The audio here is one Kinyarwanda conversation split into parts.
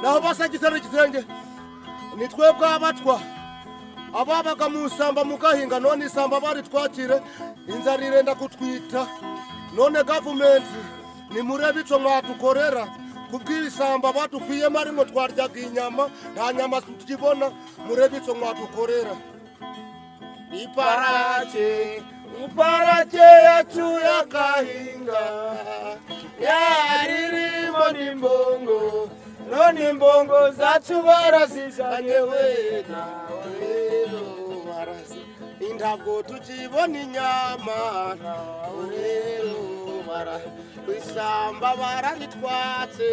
naho basagize n'igitenge ni twebwe abatwa ababaga mu isamba mu gahinga none isamba bari twakire inzara irenda kutwita none gavumenti nimurebe ico mwadukorera kubw'isamba badukuyemo arimo twaryaga inyama nta nyama tukibona murebe ico mwadukorera iparake yacu y'agahinga yaririmo n'imbongo none imbongo zacu barazizanye wena rero barazi indabwo tukibona inyama rero isamba bararitwatse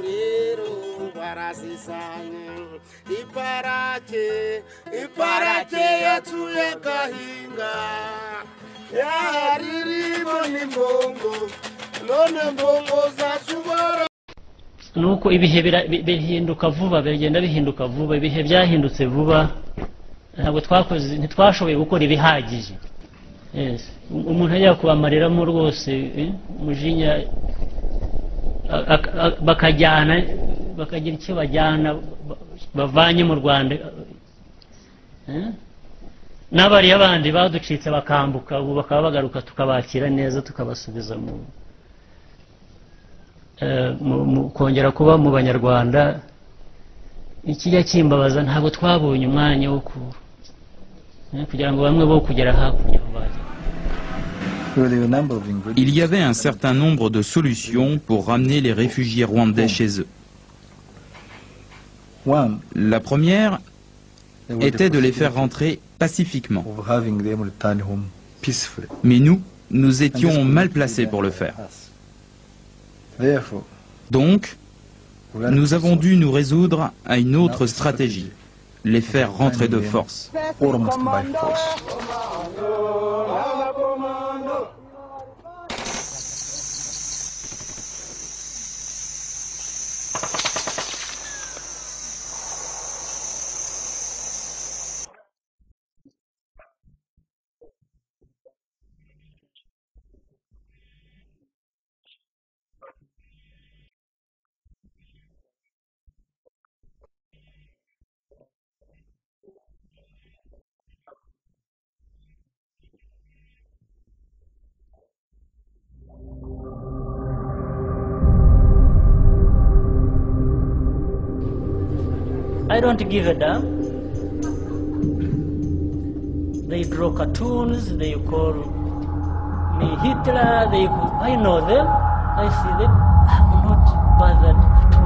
rero barazizanye iparake yacu y'agahinga yaririmo n'imbongo none imbongo zacu nuko ibihe bihinduka vuba bigenda bihinduka vuba ibihe byahindutse vuba ntabwo ntitwashoboye gukora ibihagije umuntu ajya kubamareramo rwose umujinya bakajyana bakagira icyo bajyana bavanye mu Rwanda n'abari abandi baducitse bakambuka ubu bakaba bagaruka tukabakira neza tukabasubiza mu kongera kuba mu banyarwanda ikijya kimbabaza ntabwo twabonye umwanya wo kugira ngo bamwe bo kugera hakurya Il y avait un certain nombre de solutions pour ramener les réfugiés rwandais chez eux. La première était de les faire rentrer pacifiquement. Mais nous étions mal placés pour le faire. Donc, nous avons dû nous résoudre à une autre stratégie, les faire rentrer de force. I don't give a damn. They draw cartoons, they call me Hitler, I know them, I see them, I'm not bothered at all.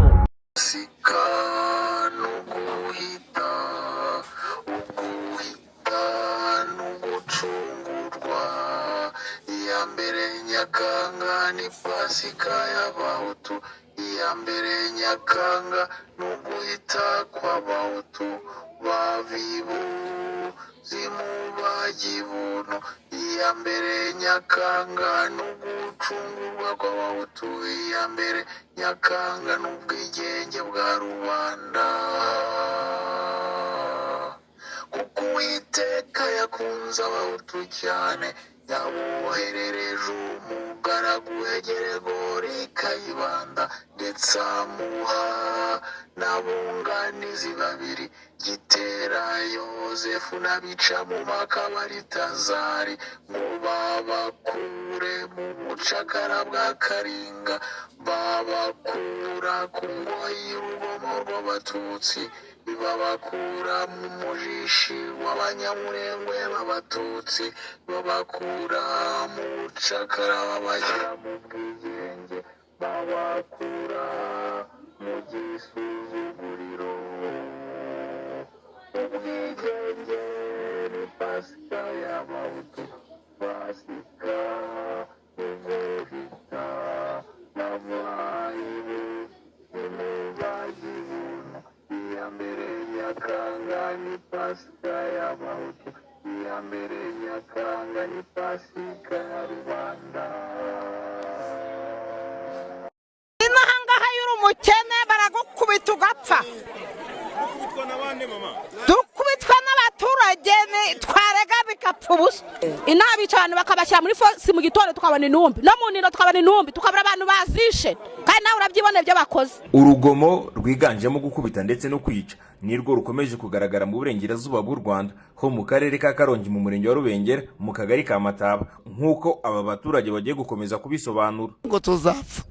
dukubitwa n'abaturage twarega bikapfubusa inabi cyane bakabashyira muri fosi mu gitondo tukabona intumbi no mu nino tukabona intumbi tukabura abantu bazishe kandi nawe urabyibona ibyo bakoze. Urugomo rwiganjemo gukubita ndetse no kwica nirwo rukomeje kugaragara mu burengerazuba bw'u Rwanda ho mu karere ka Karongi mu murenge wa Rubengera mu kagari ka Mataba nk'uko aba baturage bagiye gukomeza kubisobanura. Ngo tuzapfa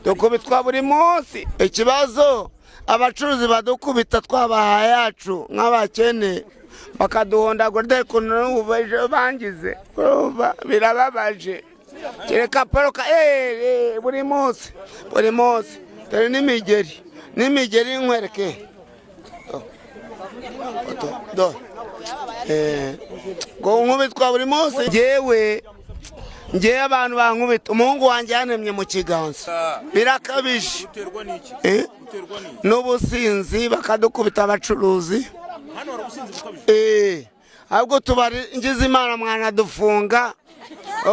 dukubitwa buri munsi. Ikibazo abacuruzi badukubita twabahaye yacu nk'abakene bakaduhondagura dore ko n'ubu bangize birababaje. Kereka poroka buri munsi dore n'imigeri nkwereke ngo nkubitwa buri munsi. Ngewe abantu bankubita umuhungu wanjye yanemye mu kiganza birakabije n'ubusinzi bakadukubita abacuruzi. Ahubwo tubari ngize Imana mwana dufunga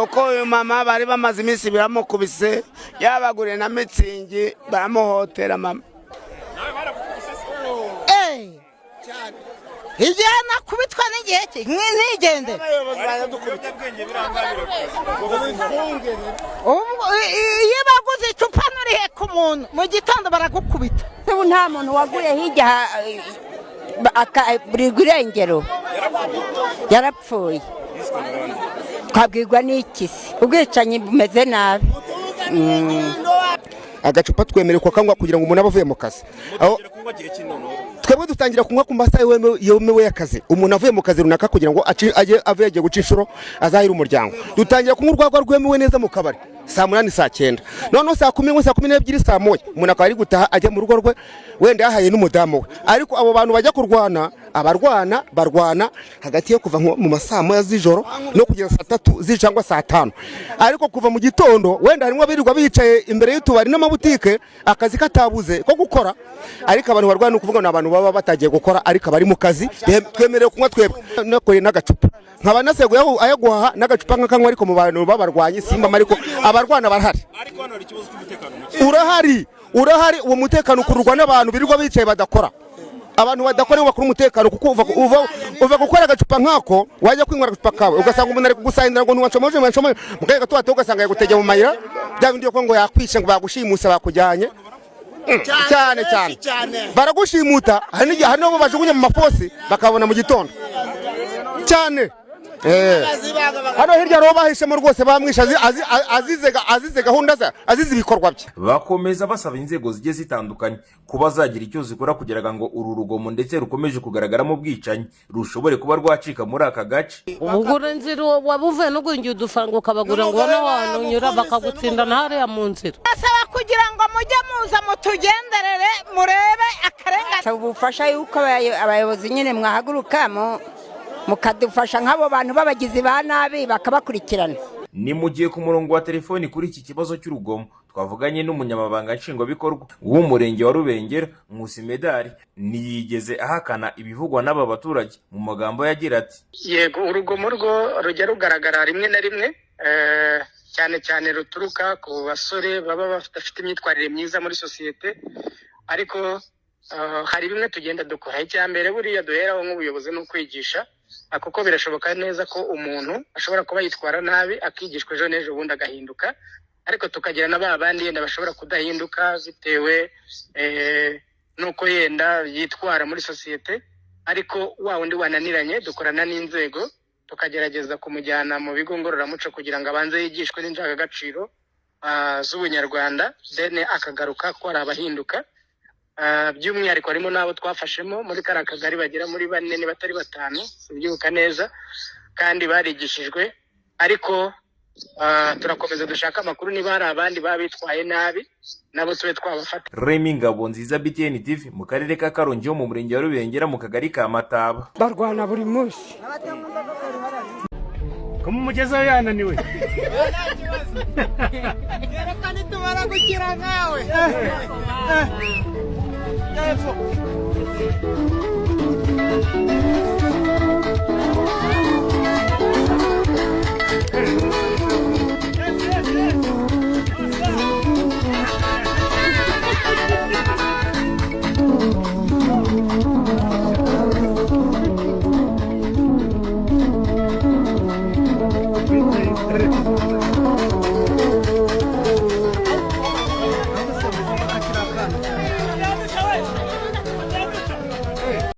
uko uyu mama bari bamaze iminsi biramukubise yabagure na mitsingi baramuhotera mama. Igihe nakubitwa n'igihe ki ntigende iyo baguze icupa nurihe ku muntu mu gitondo baragukubita. Ubu nta muntu waguye hirya akaburirwa irengero yarapfuye twabwirwa n'iki se ubwicanyi bumeze nabi. Agacupa twemererwa kanywa kugira ngo umuntu abe avuye mu kazi. Twebwe dutangira kunywa ku masaha yemewe y'akazi. Umuntu avuye mu kazi runaka kugira ngo avuye agiye guca inshuro azahira umuryango. Dutangira kunywa urwagwa rwemewe neza mu kabari saa 8 saa 9 none saa 10 saa 12 saa 1 umuntu akaba ari gutaha ajya mu rugo rwe wenda yahaye n'umudamu we. Ariko abo bantu bajya kurwana barwana hagati yo kuva mu masaa 1 z'ijoro no kugeza saa 3 cyangwa saa 5. Ariko kuva mu gitondo wenda harimo birirwa bicaye imbere y'utubari n'amabutike akazi katabuze ko gukora. Ariko abantu barwana no kuvuga n'abantu baba batagiye gukora ariko bari mu kazi twemerewe kunywa twebwe nakoye n'agacupa nkaba nasego ayo guhaha n'agacupa nk'akanywa. Ariko mu bantu babarwanye simba ariko abarwana barahari. Ariko hano hari ikibazo cy'umutekano urahari uwo mutekano ukururwa n'abantu birirwa bicaye badakora. Abantu badakora bakora umutekano kuko uva gukora agacupa nkako wajya kwinywera agacupa kawe ugasanga umuntu ari kugusahindira ngo ntiwacomoje mu kaga tuwate ugasanga yagutegeye mu mayira bya bindi yo ngo yakwishe ngo bagushimusa bakujyanye cyane baragushimuta hari n'abo bajugunya mu maposi bakabona mu gitondo cyane. Hano hirya roho bahishemo rwose bamwisha azize gahunda ze azize ibikorwa bye. Bakomeza basaba inzego zigiye zitandukanye kuba zagira icyo zikora kugira ngo uru rugomo ndetse rukomeje kugaragaramo ubwicanyi rushobore kuba rwacika muri aka gace. Ubugura inzira wabuvuye no guhingira udufaranga ukabagura ngo hano wanyura bakagutsinda na hariya mu nzira. Basaba kugira ngo mujye muza mutugenderere murebe akarengane. Ubufasha yuko abayobozi nyine mwahaguruka mukadufasha nk'abo bantu babagizi ba nabi bakabakurikirana. Ni mu gihe ku murongo wa telefoni kuri iki kibazo cy'urugomo twavuganye n'umunyamabanga nshingwabikorwa w'umurenge wa Rubengera Nkusi Medali ntiyigeze ahakana ibivugwa n'aba baturage mu magambo yagira ati yego urugomo rwo rujya rugaragara rimwe na rimwe cyane ruturuka ku basore baba bafite imyitwarire myiza muri sosiyete. Ariko hari bimwe tugenda dukora. Icyambere buriya duheraho nk'ubuyobozi no kwigisha kuko birashoboka neza ko umuntu ashobora kuba yitwara nabi akigishwa ejo n'ejo bundi agahinduka. Ariko tukagira na babandi yenda bashobora kudahinduka bitewe nuko yenda yitwara muri sosiyete. Ariko wa wundi wananiranye dukorana n'inzego tukagerageza kumujyana mu bigo ngororamuco kugira ngo abanze yigishwe n'indangagaciro z'ubunyarwanda then akagaruka ko ari abahinduka. By'umwihariko harimo n'abo twafashemo muri kariya kagari bagera muri 4 batari 5 sibyibuka neza kandi barigishijwe. Ariko turakomeza dushaka amakuru niba hari abandi babitwaye nabi nabo tube twabafata. Remy Ngabonziza, BTN TV mu karere ka Karongi mu murenge wa Rubengera mu kagari ka Mataba. Barwana buri munsi Como mugezeho yananiwe Yerekana itumara gukira nawe. Hey.